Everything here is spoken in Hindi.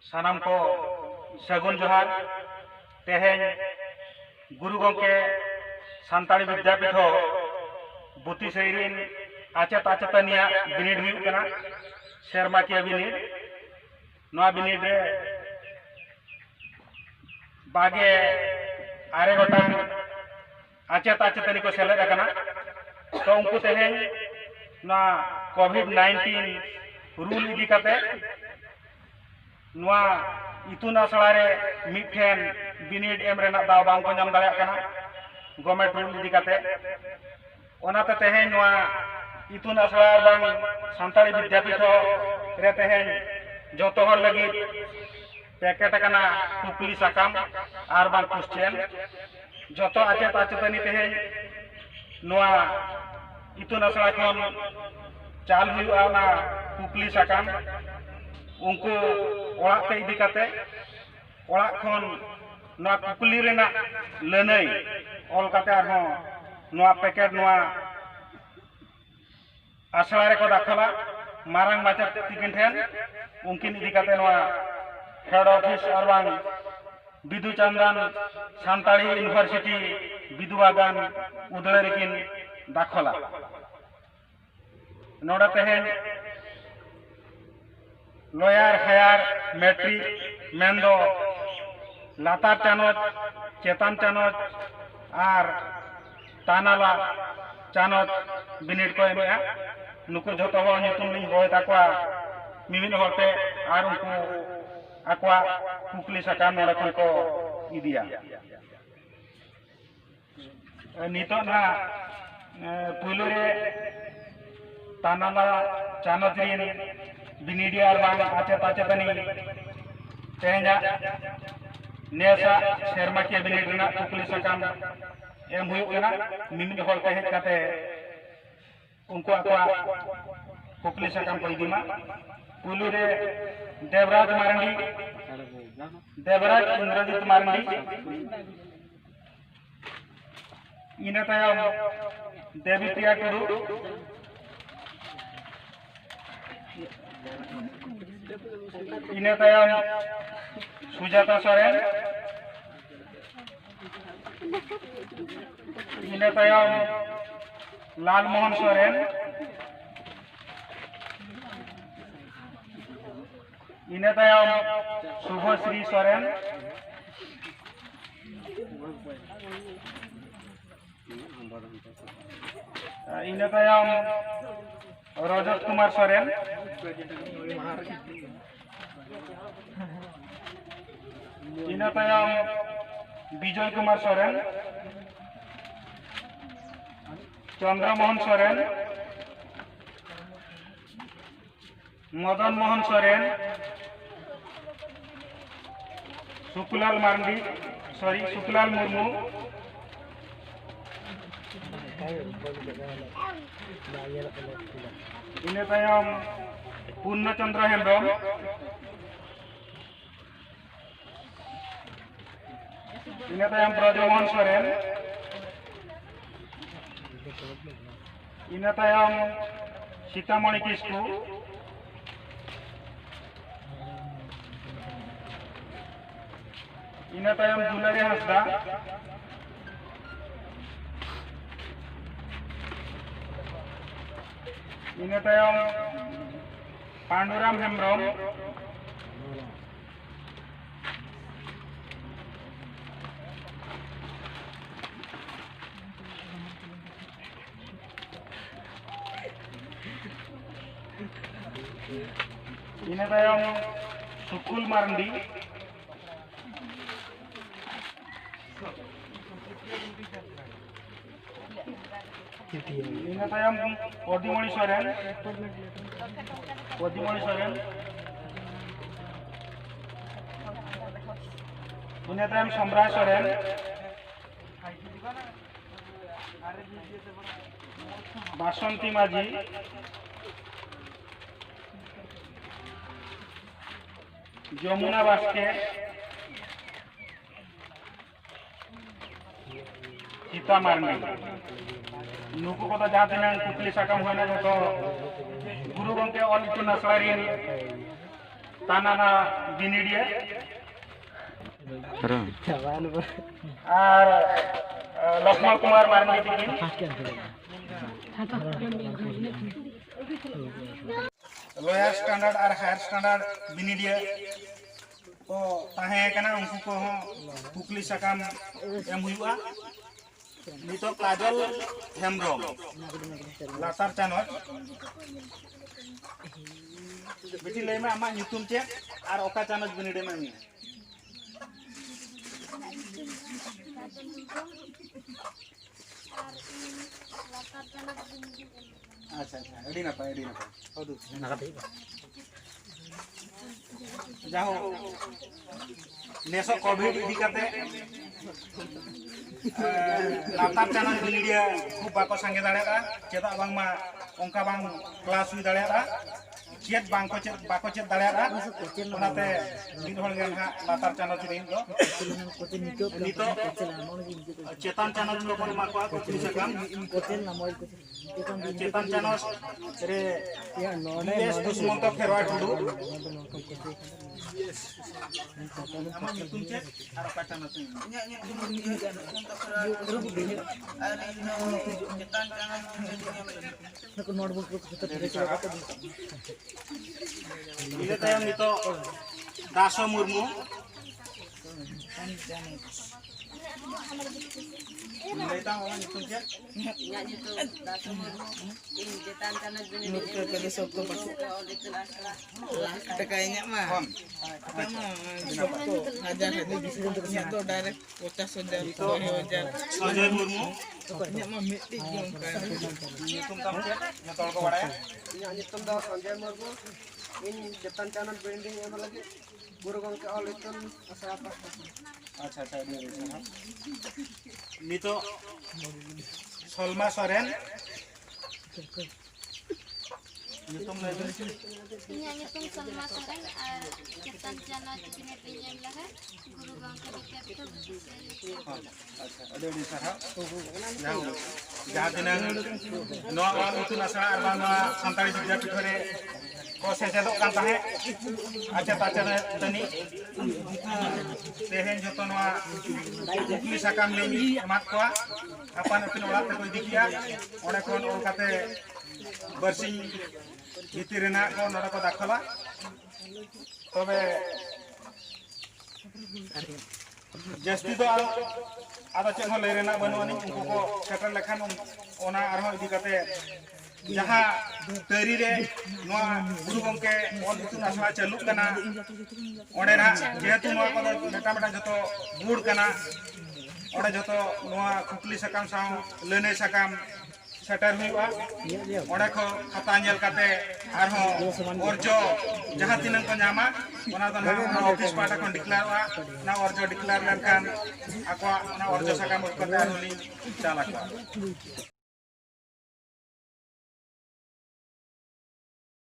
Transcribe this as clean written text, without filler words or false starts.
सानाम को सगुन जोहार तेहें गुरु गंके सानताड़ी विद्यापीठ बुती सैरिन आचेत आचेतनिया बिनिड हुई कना शेरमा किया बिनिड नवा बिनिड रे बागे आरे गोटान आचेत आचेतनी को सेलेद कना तो उनको तेहें ना कोविड-19 रूल इदी कते नवा इतुन आसड़ा रे मिठेन बिनिड एम रेना दाव बांग को नाम दाड़ा कना गवर्नमेंट रूल इदी कते ओनाते तेहें नवा इतुन आसड़ा बांग सानताड़ी विद्यापीठ रे तेहें जोतो हर लगी पैकेट कना कुकली साकाम आर बांग क्वेश्चन जोतो आचेत आचेतनी तेहें नवा इतुन आसड़ा खन चाल हुआ ना कुकली साकाम उनको ओड़ाते इदी कते ओड़ा खन नवा कुकली रेना लनई ऑल कते आरहों नवा पैकेट नवा आसड़ा रे को दाखला मारंग माचेत तिकिन ठेन उनकिन इदी कते नवा हेड ऑफिस और बांग बिदु चंद्रन सानताड़ी यूनिवर्सिटी बिदुबागान उदड़े रेकिन दाखला नोड़ा तेहें लॉयर हायर मैट्रिक मेंदो लातार चानोच चेतान चानोच आर तानाला चानोच बिनिड को एमेआ नुकु जोतो हो नितुम लिंग होय ताकवा मिमिन होते आर उनको आकवा कुकली साकाम नोड़ा खन को इदिया नितो ना पुइलो रे तानाला चानोच रिन बिनिडिया और बांग आचेत आचेतनी तेहेंजा नेसा शेरमा के बिनिड रेना कुकली साकाम एम हुई कना मिमिन होल ते हेज कते उनको आकवा कुकली साकाम को इदिमा पुलू रे देवराज इंद्रजीत मारंडी इना तायम देवी प्रिया टुडू इना तायम सुजाता सोरेन इना तायम लालमोहन सोरेन इना तायम शुभश्री सोरेन इना तायम रजत कुमार सोरेन इना तायम विजय कुमार सोरेन चंद्रमोहन सोरेन मदन मोहन सोरेन सुकुलाल मारंडी सुकुलाल मुर्मू इना तायम पूर्णचंद्र हेम्ब्रम इना तायम ब्रजमोहन सोरेन इना तायम सीतामणि किस्कू इना तायम दुलारी हांसदा इना तायम पांडुराम हेम्ब्रम इना तायम सुकुल मारंडी इना तायम पदिमणि सोरेन इना तायम सम्राट सोरेन बासंती माझी जमुना बास्के सीता मारंडी नुकु को जहाँ तीन कुकली साकाम होना जो गुरु गंके ऑल इतुन आसड़ा तानाना बिनिडिया Ram. और लक्ष्मण कुमार मारंगी तिकिन लोअर स्टैंडर्ड और हायर स्टैंडर्ड बिनिडिया को ताहे कना उनको को कुकली सकाम एम हुआ नितो काजल हेमब्रम लातार चानोर बेटी लय में आमा ᱧᱩᱛᱩᱢ चे और ओका चानोच बिनिडे में मी अच्छा अच्छा अड़ी ना पाए हदु जाहो नेसो कोविड इदी काते लातार चानन बिनिडिया खूब बाको संगे दाड़ेगा चेदा बांगमा ओंका बांग क्लास हुई दाड़ेगा चेत बांको चेत दाड़ेगा ओनाते दिन होल गेन हा लातार चानन चिरिन दो नितो चेतन चानन को कोन माकवा कुकली सकम चेतन चानन रे एस दुष्मंत फेरवा Tudu ama nyutum cek ar kata natu ini tayang nito Daso Murmu Kita orang nyutum cek nyutum Daso Murmu ini jetan kana gini Ke sokto ada kayaknya mah sokto ngajar ini tuh direct kota sudah wajar Sanjay Murmu nya mah meeting yang kan nyutum tam cek nyotol ko wadaya nyutum da Sanjay Murmu ini jetan canan branding yang lagi guru gongke all itu asal apa अच्छा अच्छा नितो Salma Soren नितुम Ini Salma Soren, Ketan Jana Cipine Pinjam Laha, Guru Bangka Dikapto. अच्छा अदे डी साहब जहां दिनang नो आम itu nasa arba santari jogja pitore ko sesedok kan tahe aja tacana tani tehen joto noa kukli sakam leni emat koa apan apin olat te ko dikia one kon ol kate bersing gitirena ko nora ko dakhala tobe जस्ती तो आदा चेक हो लेरेना बनुआनी उनको को सेटर लेखान ओना आरो इदी कते जहां तरी रे नोआ गुरु गंके ऑल इतुन आसला चालू कना ओडे ना जेतु नोआ को मेटा मेटा जतो गुड़ कना ओडे जतो नोआ कुकली सकाम साव लेने सकाम सेटर हुआ ओडे को खाता नेल कते आरो ओरजो जहां तिनन को नामा ओना तो ना ऑफिस पाटा को डिक्लेयर वा ना ओरजो declare लेनखान akwa na orjo sakam utkate aruli chalak